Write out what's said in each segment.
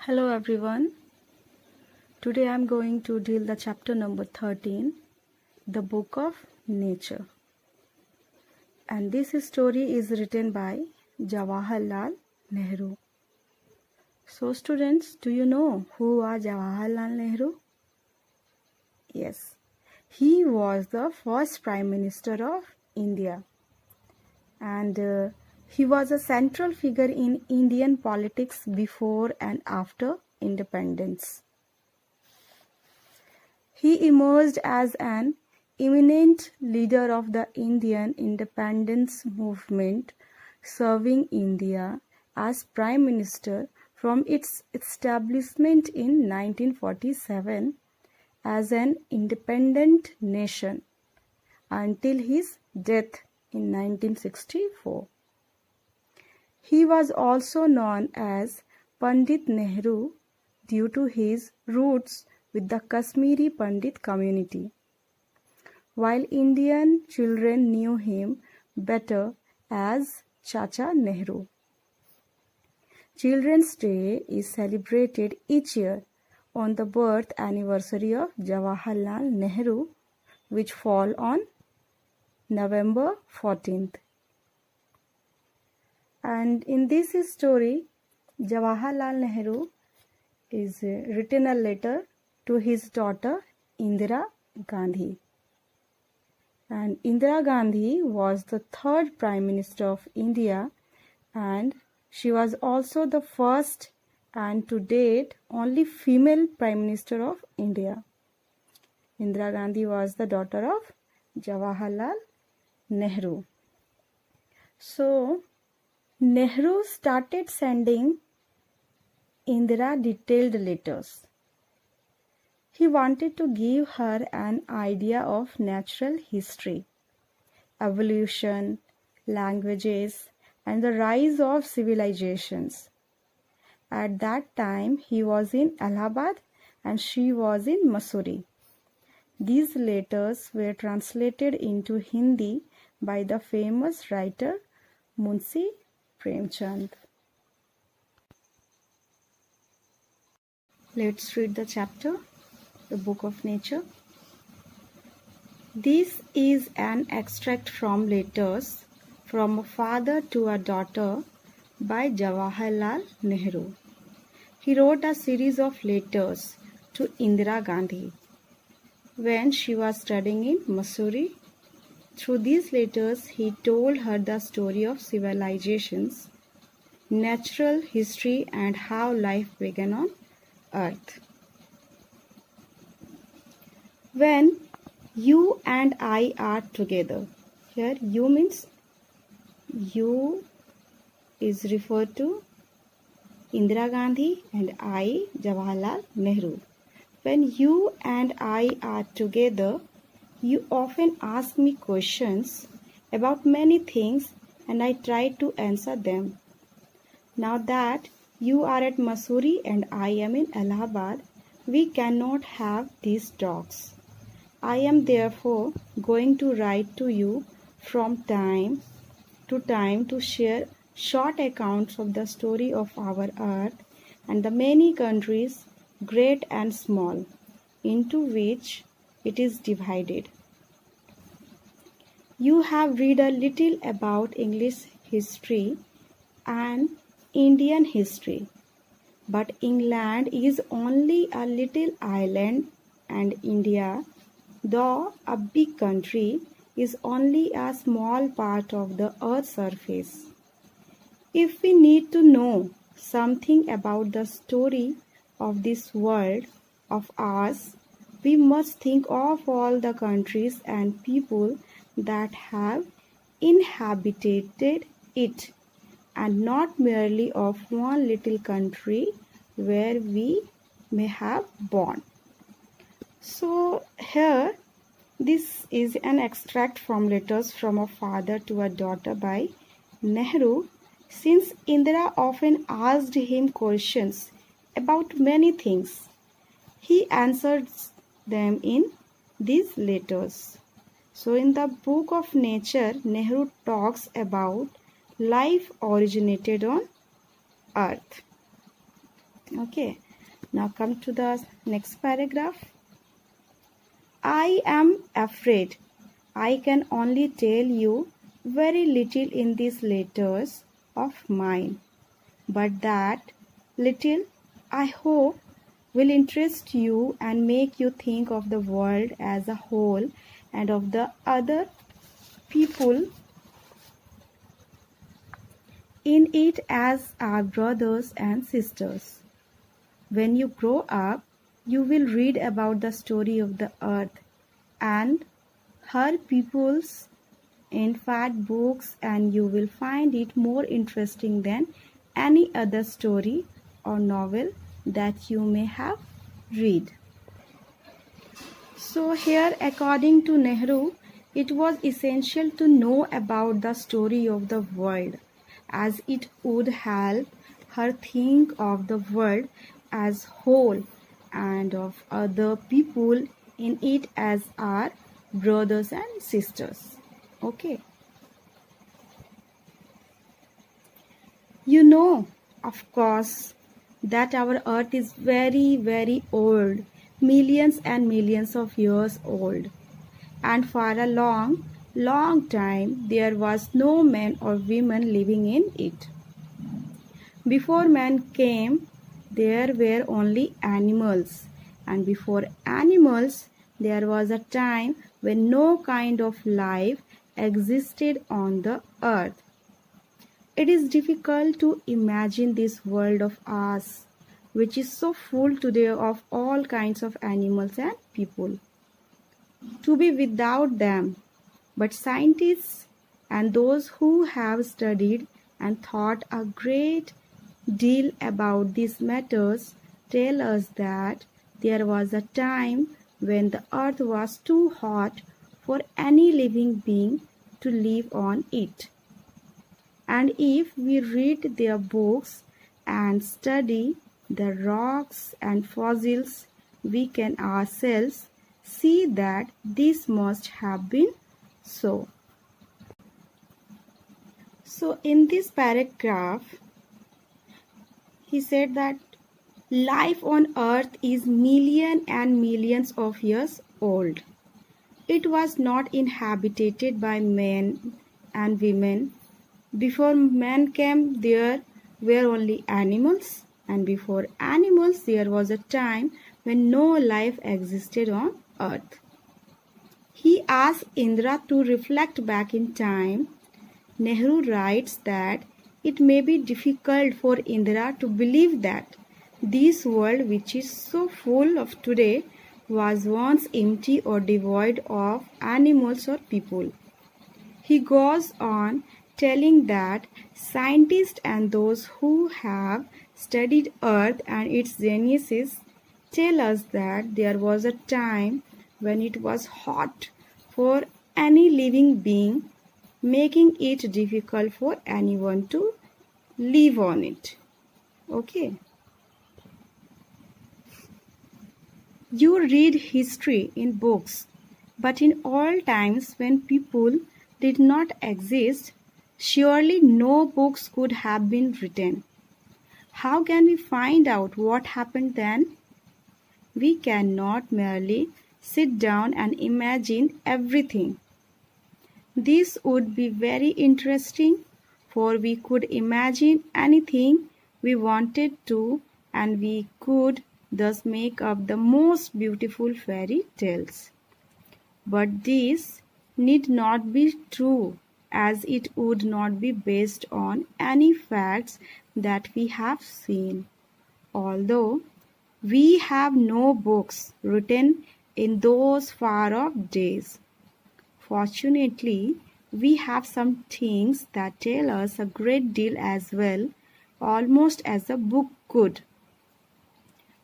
Hello everyone. Today I am going to deal the chapter number 13, The Book of Nature. And this story is written by Jawaharlal Nehru. So students, do you know who was Jawaharlal Nehru? Yes, he was the first Prime Minister of India. And he was a central figure in Indian politics before and after independence. He emerged as an eminent leader of the Indian independence movement, serving India as Prime Minister from its establishment in 1947 as an independent nation until his death in 1964. He was also known as Pandit Nehru due to his roots with the Kashmiri Pandit community, while Indian children knew him better as Chacha Nehru. Children's Day is celebrated each year on the birth anniversary of Jawaharlal Nehru, which fall on November 14th. And in this story, Jawaharlal Nehru is written a letter to his daughter Indira Gandhi. And Indira Gandhi was the third Prime Minister of India, and she was also the first and to date only female Prime Minister of India. Indira Gandhi was the daughter of Jawaharlal Nehru. So Nehru started sending Indira detailed letters. He wanted to give her an idea of natural history, evolution, languages, and the rise of civilizations. At that time, he was in Allahabad and she was in Mussoorie. These letters were translated into Hindi by the famous writer Munshi Premchand. Let's read the chapter, The Book of Nature. This is an extract from letters from a father to a daughter by Jawaharlal Nehru. He wrote a series of letters to Indira Gandhi when she was studying in Mussoorie. Through these letters, he told her the story of civilizations, natural history, and how life began on Earth. When you and I are together, here you means you is referred to Indira Gandhi and I, Jawaharlal Nehru. When you and I are together, you often ask me questions about many things and I try to answer them. Now that you are at Mussoorie and I am in Allahabad, we cannot have these talks. I am therefore going to write to you from time to time to share short accounts of the story of our earth and the many countries, great and small, into which it is divided. You have read a little about English history and Indian history, but England is only a little island and India, though a big country, is only a small part of the earth's surface. If we need to know something about the story of this world of ours, we must think of all the countries and people that have inhabited it, and not merely of one little country where we may have born. So here, this is an extract from letters from a father to a daughter by Nehru. Since Indira often asked him questions about many things, he answered them in these letters. So in the Book of Nature, Nehru talks about life originated on Earth. Okay, now come to the next paragraph. I am afraid I can only tell you very little in these letters of mine, but that little, I hope, will interest you and make you think of the world as a whole and of the other people in it as our brothers and sisters. When you grow up, you will read about the story of the earth and her peoples in fat books, and you will find it more interesting than any other story or novel that you may have read. So here, according to Nehru, it was essential to know about the story of the world, as it would help her think of the world as whole and of other people in it as our brothers and sisters. Okay. You know, of course, that our earth is very, very old, millions and millions of years old. And for a long, long time, there was no man or woman living in it. Before man came, there were only animals. And before animals, there was a time when no kind of life existed on the earth. It is difficult to imagine this world of ours, which is so full today of all kinds of animals and people, to be without them. But scientists and those who have studied and thought a great deal about these matters tell us that there was a time when the earth was too hot for any living being to live on it. And if we read their books and study the rocks and fossils, we can ourselves see that this must have been so. So, in this paragraph, he said that life on earth is millions and millions of years old. It was not inhabited by men and women. Before man came, there were only animals, and before animals, there was a time when no life existed on earth. He asked Indra to reflect back in time. Nehru writes that it may be difficult for Indra to believe that this world, which is so full of today, was once empty or devoid of animals or people. He goes on telling that scientists and those who have studied Earth and its genesis tell us that there was a time when it was hot for any living being, making it difficult for anyone to live on it. Okay. You read history in books, but in all times when people did not exist, surely no books could have been written. How can we find out what happened then? We cannot merely sit down and imagine everything. This would be very interesting, for we could imagine anything we wanted to, and we could thus make up the most beautiful fairy tales. But this need not be true, as it would not be based on any facts that we have seen. Although we have no books written in those far off days, fortunately, we have some things that tell us a great deal as well, almost as a book could.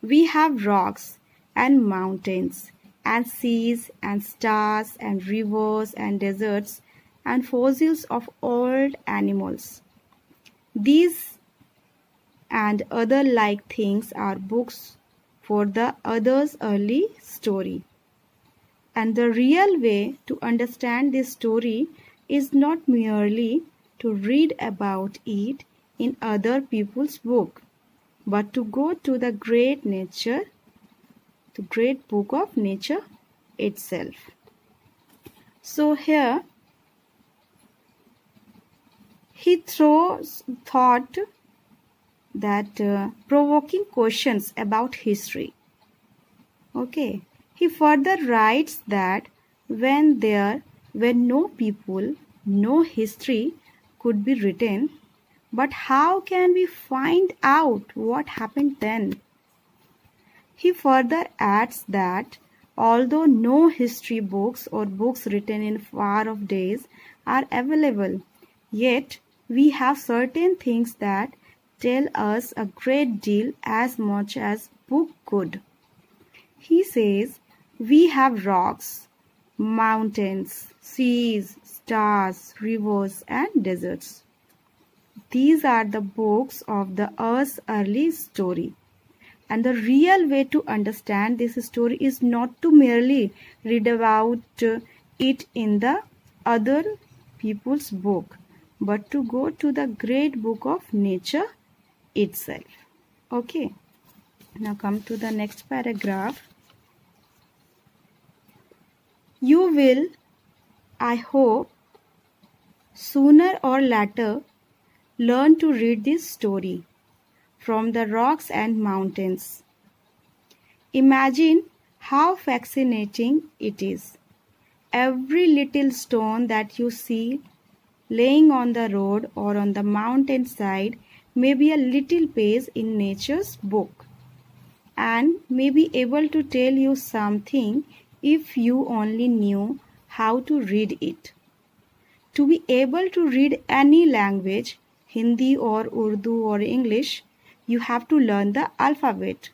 We have rocks and mountains and seas and stars and rivers and deserts and fossils of old animals. These and other like things are books for the other's early story. And the real way to understand this story is not merely to read about it in other people's book, but to go to the great nature, the great book of nature itself. So here he thought that provoking questions about history. Okay. He further writes that when there were no people, no history could be written. But how can we find out what happened then? He further adds that although no history books or books written in far off days are available, yet we have certain things that tell us a great deal as much as book could. He says we have rocks, mountains, seas, stars, rivers, and deserts. These are the books of the Earth's early story. And the real way to understand this story is not to merely read about it in the other people's book, but to go to the great book of nature itself. Okay. Now come to the next paragraph. You will, I hope, sooner or later learn to read this story from the rocks and mountains. Imagine how fascinating it is. Every little stone that you see laying on the road or on the mountain side may be a little page in nature's book and may be able to tell you something if you only knew how to read it. To be able to read any language, Hindi or Urdu or English, you have to learn the alphabet.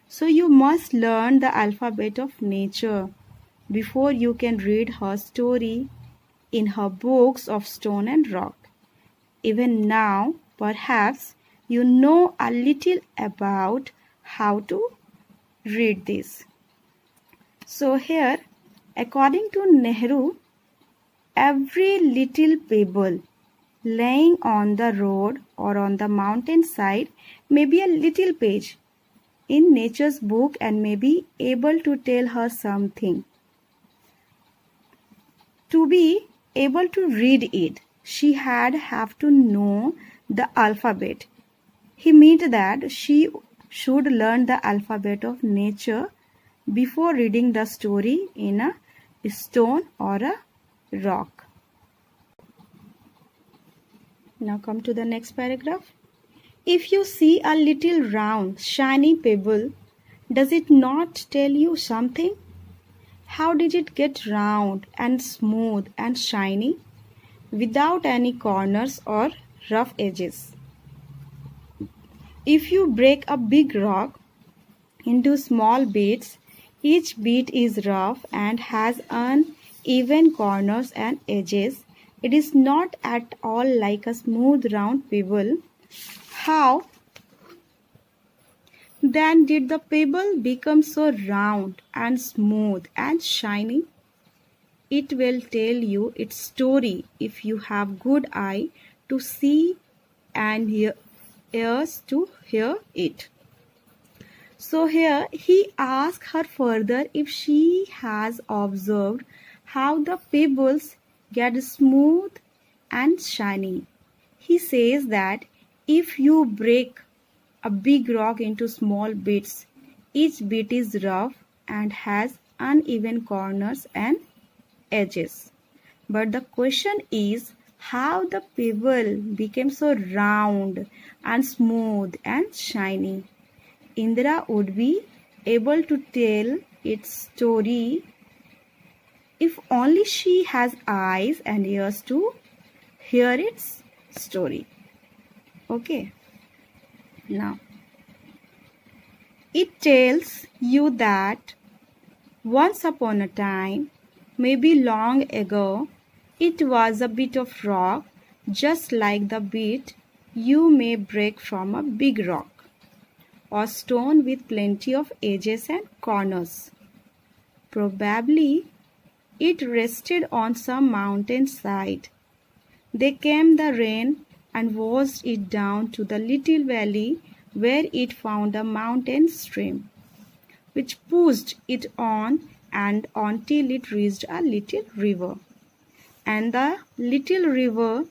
So you must learn the alphabet of nature before you can read her story in her books of stone and rock. Even now, perhaps you know a little about how to read this. So here, according to Nehru, every little pebble laying on the road or on the mountain side may be a little page in nature's book and may be able to tell her something. To be able to read it, she have to know the alphabet. He meant that she should learn the alphabet of nature before reading the story in a stone or a rock. Now come to the next paragraph. If you see a little round, shiny pebble, does it not tell you something? How did it get round and smooth and shiny without any corners or rough edges? If you break a big rock into small bits, each bit is rough and has uneven corners and edges. It is not at all like a smooth round pebble. How then did the pebble become so round and smooth and shiny? It will tell you its story if you have good eye to see and ears to hear it. So here he asks her further if she has observed how the pebbles get smooth and shiny. He says that if you break a big rock into small bits, each bit is rough and has uneven corners and edges. But the question is how the pebble became so round and smooth and shiny. Indra would be able to tell its story if only she has eyes and ears to hear its story. Okay. Now, it tells you that once upon a time, maybe long ago, it was a bit of rock, just like the bit you may break from a big rock, or stone with plenty of edges and corners. Probably it rested on some mountain side. There came the rain and washed it down to the little valley where it found a mountain stream, which pushed it on and on till it reached a little river. And the little river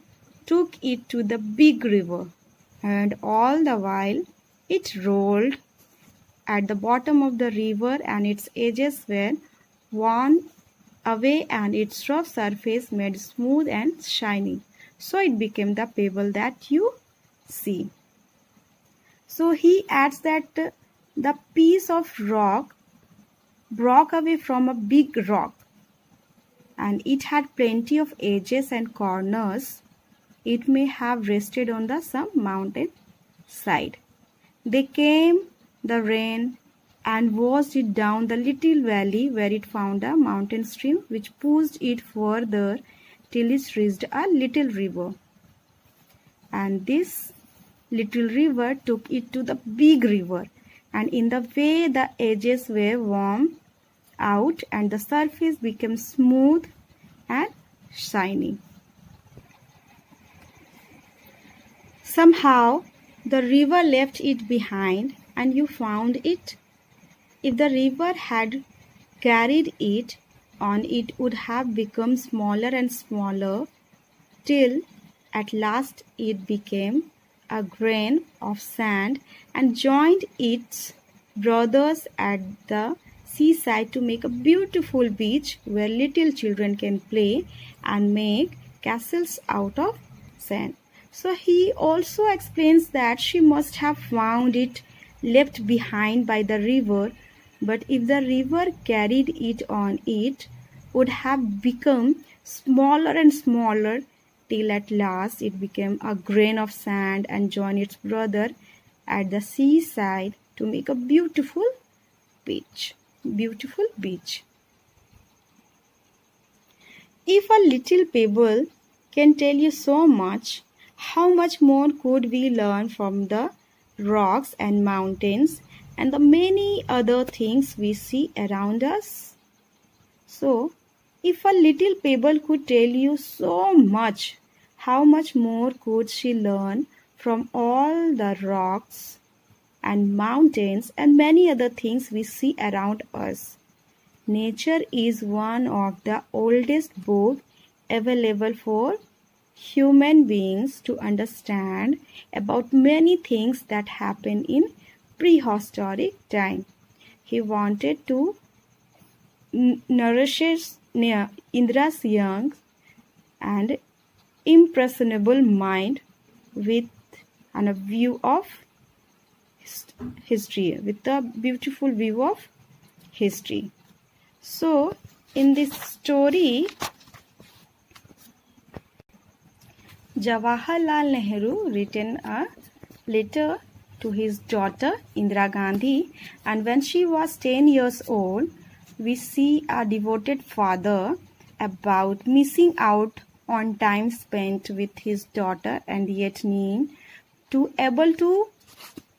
took it to the big river, and all the while it rolled at the bottom of the river, and its edges were worn away and its rough surface made smooth and shiny. So it became the pebble that you see. So he adds that the piece of rock broke away from a big rock, and it had plenty of edges and corners. It may have rested on some mountain side. They came the rain and washed it down the little valley, where it found a mountain stream which pushed it further till it reached a little river. And this little river took it to the big river, and in the way the edges were worn out and the surface became smooth and shiny. Somehow the river left it behind, and you found it. If the river had carried it on, it would have become smaller and smaller till at last it became a grain of sand and joined its brothers at the seaside to make a beautiful beach where little children can play and make castles out of sand. So he also explains that she must have found it left behind by the river, but if the river carried it on, it would have become smaller and smaller till at last it became a grain of sand and joined its brother at the seaside to make a beautiful beach. Beautiful beach. If a little pebble can tell you so much, how much more could we learn from the rocks and mountains and the many other things we see around us? So, if a little pebble could tell you so much, how much more could she learn from all the rocks and mountains and many other things we see around us? Nature is one of the oldest books available for human beings to understand about many things that happened in prehistoric time. He wanted to nourish Indra's young and impressionable mind with a view of history, with a beautiful view of history. So, in this story, Jawaharlal Nehru written a letter to his daughter Indira Gandhi, and when she was 10 years old, we see a devoted father about missing out on time spent with his daughter and yet needing to able to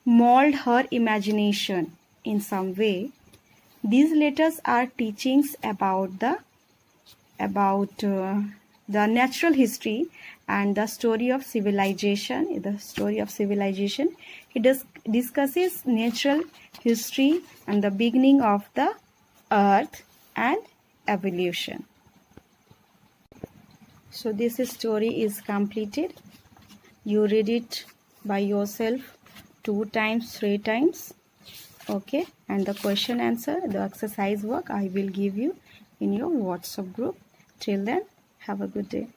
mold her imagination in some way. These letters are teachings about the natural history and the story of civilization. The story of civilization. He discusses natural history and the beginning of the earth and evolution. So this story is completed. You read it by yourself 2 times, 3 times. Okay, and the question answer, the exercise work I will give you in your WhatsApp group. Till then, have a good day.